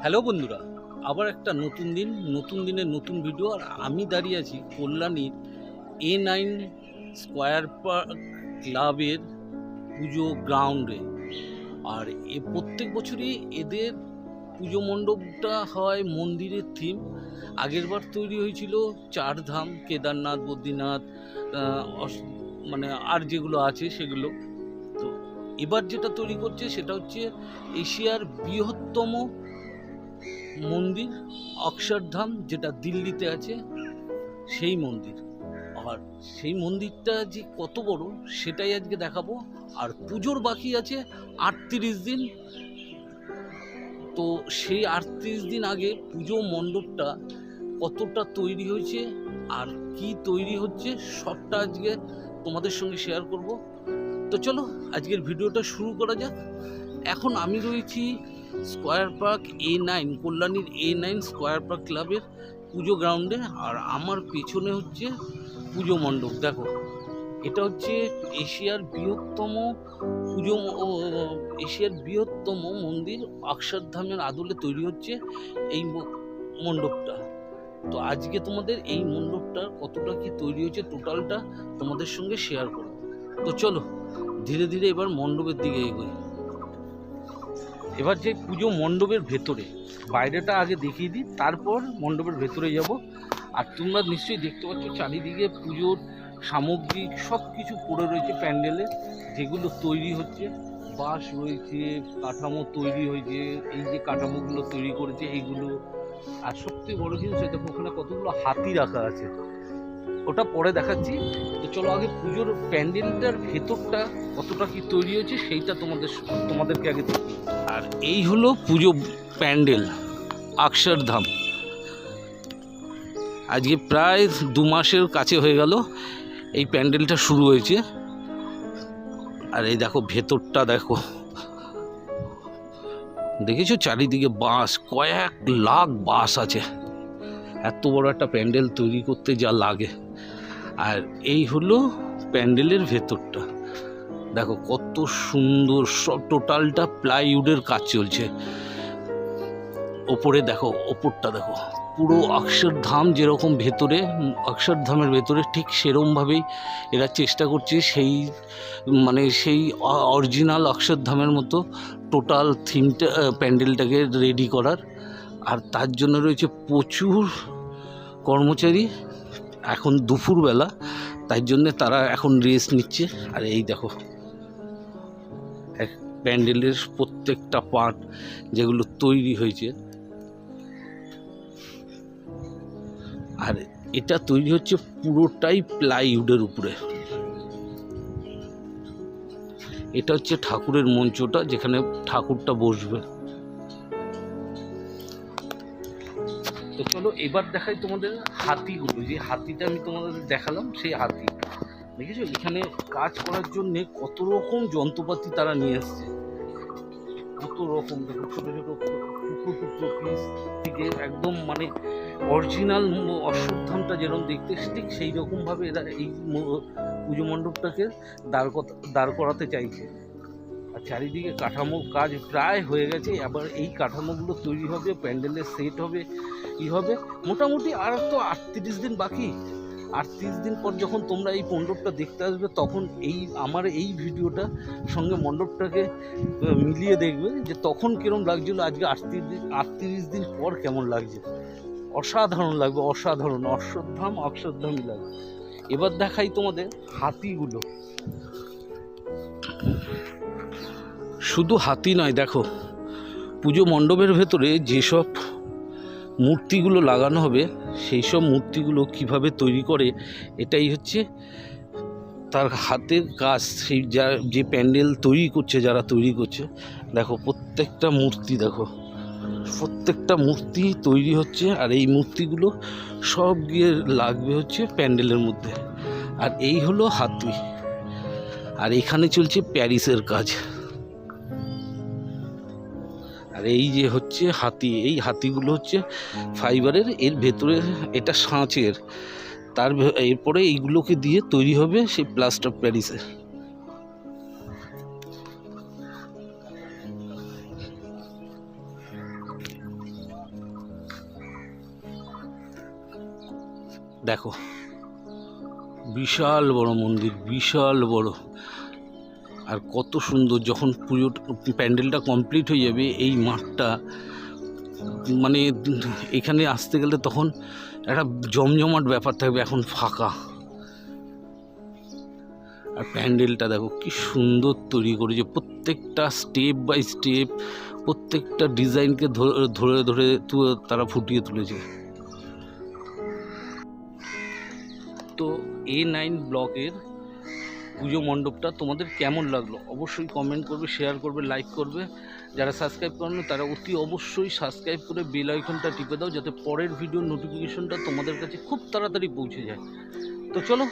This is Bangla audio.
হ্যালো বন্ধুরা, আবার একটা নতুন দিনের নতুন ভিডিও। আর আমি দাঁড়িয়ে আছি কল্যাণীর A9 স্কোয়ার পার্ক ক্লাবের পুজো গ্রাউন্ডে। আর প্রত্যেক বছরই এদের পুজো মণ্ডপটা হয় মন্দিরের থিম। আগেরবার তৈরি হয়েছিল চারধাম, কেদারনাথ, বদ্রীনাথ, মানে আর যেগুলো আছে সেগুলো। তো এবার যেটা তৈরি করছে সেটা হচ্ছে এশিয়ার বৃহত্তম মন্দির অক্ষরধাম, যেটা দিল্লিতে আছে সেই মন্দির। আর সেই মন্দিরটা যে কত বড় সেটাই আজকে দেখাবো। আর পুজোর বাকি আছে 38 দিন। তো সেই 38 দিন আগে পুজো মণ্ডপটা কতটা তৈরি হয়েছে আর কি তৈরি হচ্ছে সবটা আজকে তোমাদের সঙ্গে শেয়ার করব। তো চলো আজকের ভিডিওটা শুরু করা যাক। এখন আমি রয়েছি square park A9, কল্যাণীর A9 square park ক্লাবের পুজো গ্রাউন্ডে। আর আমার পেছনে হচ্ছে পুজো মণ্ডপ। দেখো, এটা হচ্ছে এশিয়ার বৃহত্তম মন্দির অক্ষরধামের আদলে তৈরি হচ্ছে এই মণ্ডপটা। তো আজকে তোমাদের এই মণ্ডপটা কতটা কি তৈরি হয়েছে টোটালটা তোমাদের সঙ্গে শেয়ার করব। তো চলো ধীরে ধীরে এবার মণ্ডপের দিকে এগোই। এবার যে পুজো মণ্ডপের ভেতরে, বাইরেটা আগে দেখিয়ে দিই, তারপর মণ্ডপের ভেতরে যাব। আর তোমরা নিশ্চয়ই দেখতে পাচ্ছ চারিদিকে পুজোর সামগ্রী সব কিছু পড়ে রয়েছে প্যান্ডেলে, যেগুলো তৈরি হচ্ছে। বাঁশ রয়েছে, কাঠামো তৈরি হয়েছে, এই যে কাঠামোগুলো তৈরি করেছে এইগুলো। আর সবথেকে বড় জিনিস, দেখো ওখানে কতগুলো হাতি রাখা আছে, ওটা পরে দেখাচ্ছি। তো চলো আগে পুজোর প্যান্ডেলটার ভেতরটা কতটা কি তৈরি হয়েছে সেইটা তোমাদেরকে আগে দেখি। আর এই হলো পুজো প্যান্ডেল অক্ষরধাম। আজকে প্রায় 2 মাসের কাছে হয়ে গেল এই প্যান্ডেলটা শুরু হয়েছে। আর এই দেখো ভেতরটা, দেখো দেখেছো চারিদিকে বাঁশ, কয়েক লাখ বাঁশ আছে। এত বড় একটা প্যান্ডেল তৈরি করতে যা লাগে। আর এই হলো প্যান্ডেলের ভেতরটা, দেখো কত সুন্দর। সব টোটালটা প্লাইউডের কাজ চলছে। ওপরে দেখো, ওপরটা দেখো, পুরো অক্ষরধাম যেরকম ভেতরে, অক্ষরধামের ভেতরে ঠিক সেরকমভাবেই এরা চেষ্টা করছে সেই অরিজিনাল অক্ষরধামের মতো টোটাল থিমটা, প্যান্ডেলটাকে রেডি করার। আর তার জন্য রয়েছে প্রচুর কর্মচারী। এখন দুপুরবেলা, তাই জন্যে তারা এখন রেস্ট নিচ্ছে। আর এই দেখো প্যান্ডেলের প্রত্যেকটা পার্ট যেগুলো তৈরি হয়েছে। আর এটা তৈরি হচ্ছে পুরোটাই প্লাইউডের উপরে। এটা হচ্ছে ঠাকুরের মঞ্চটা, যেখানে ঠাকুরটা বসবে। তো চলো এবার দেখাই তোমাদের হাতিগুলো। যে হাতিটা আমি তোমাদের দেখালাম সেই হাতি, দেখেছো এখানে কাজ করার জন্য কত রকম যন্ত্রপাতি তারা নিয়ে আসছে। কত রকম দেখো, ছোটো ছোটো টুকরো পিস থেকে একদম মানে অরিজিনাল অশ্বত্থামটা যেরকম দেখতে ঠিক সেই রকমভাবে এরা এই পুজো মণ্ডপটাকে দাঁড় করাতে চাইছে। আর চারিদিকে কাঠামোর কাজ প্রায় হয়ে গেছে। আবার এই কাঠামোগুলো তৈরি হবে, প্যান্ডেলের সেট হবে, হবে মোটামুটি। আর তো 38 দিন বাকি। 38 দিন পর যখন তোমরা এই মণ্ডপটা দেখতে আসবে, তখন আমার এই ভিডিওটা সঙ্গে মণ্ডপটাকে মিলিয়ে দেখবে যে তখন কিরম লাগছিল, আজকে 38 দিন পর কেমন লাগছে। অসাধারণ লাগবে, অসাধারণ। অক্ষরধামই লাগবে। এবার দেখাই তোমাদের হাতিগুলো। শুধু হাতি নয়, দেখো পুজো মণ্ডপের ভেতরে যেসব মূর্তিগুলো লাগানো হবে সেই সব মূর্তিগুলো কিভাবে তৈরি করে, এটাই হচ্ছে তার হাতের কাজ। সেই যে প্যান্ডেল তৈরি করছে, যারা তৈরি করছে, দেখো প্রত্যেকটা মূর্তি, দেখো প্রত্যেকটা মূর্তি তৈরি হচ্ছে। আর এই মূর্তিগুলো সব গিয়ে লাগবে হচ্ছে প্যান্ডেলের মধ্যে। আর এই হলো হাতি। আর এখানে চলছে প্যারিসের কাজ। আর এই যে হচ্ছে হাতি, এই হাতিগুলো হচ্ছে ফাইবারের, এর ভেতরে এটা সাঁচের। এরপরে এইগুলোকে দিয়ে তৈরি হবে সেই প্লাস্টার প্যারিসের। দেখো, বিশাল বড় মন্দির, বিশাল বড়। আর কত সুন্দর, যখন পুজো প্যান্ডেলটা কমপ্লিট হয়ে যাবে এই মাঠটা, মানে এখানে আসতে গেলে তখন একটা জমজমাট ব্যাপার থাকবে। এখন ফাঁকা। আর প্যান্ডেলটা দেখো কি সুন্দর তৈরি করেছে, প্রত্যেকটা স্টেপ বাই স্টেপ, প্রত্যেকটা ডিজাইনকে ধরে ধরে তারা ফুটিয়ে তুলেছে। তো A9 ব্লকের পুজো মণ্ডপটা তোমাদের কেমন লাগলো অবশ্যই কমেন্ট করবে, শেয়ার করবে, লাইক করবে। যারা সাবস্ক্রাইব করেন তারা অতি অবশ্যই সাবস্ক্রাইব করে বেল আইকনটা টিপে দাও, যাতে পরের ভিডিওর নোটিফিকেশনটা তোমাদের কাছে খুব তাড়াতাড়ি পৌঁছে যায়। তো চলো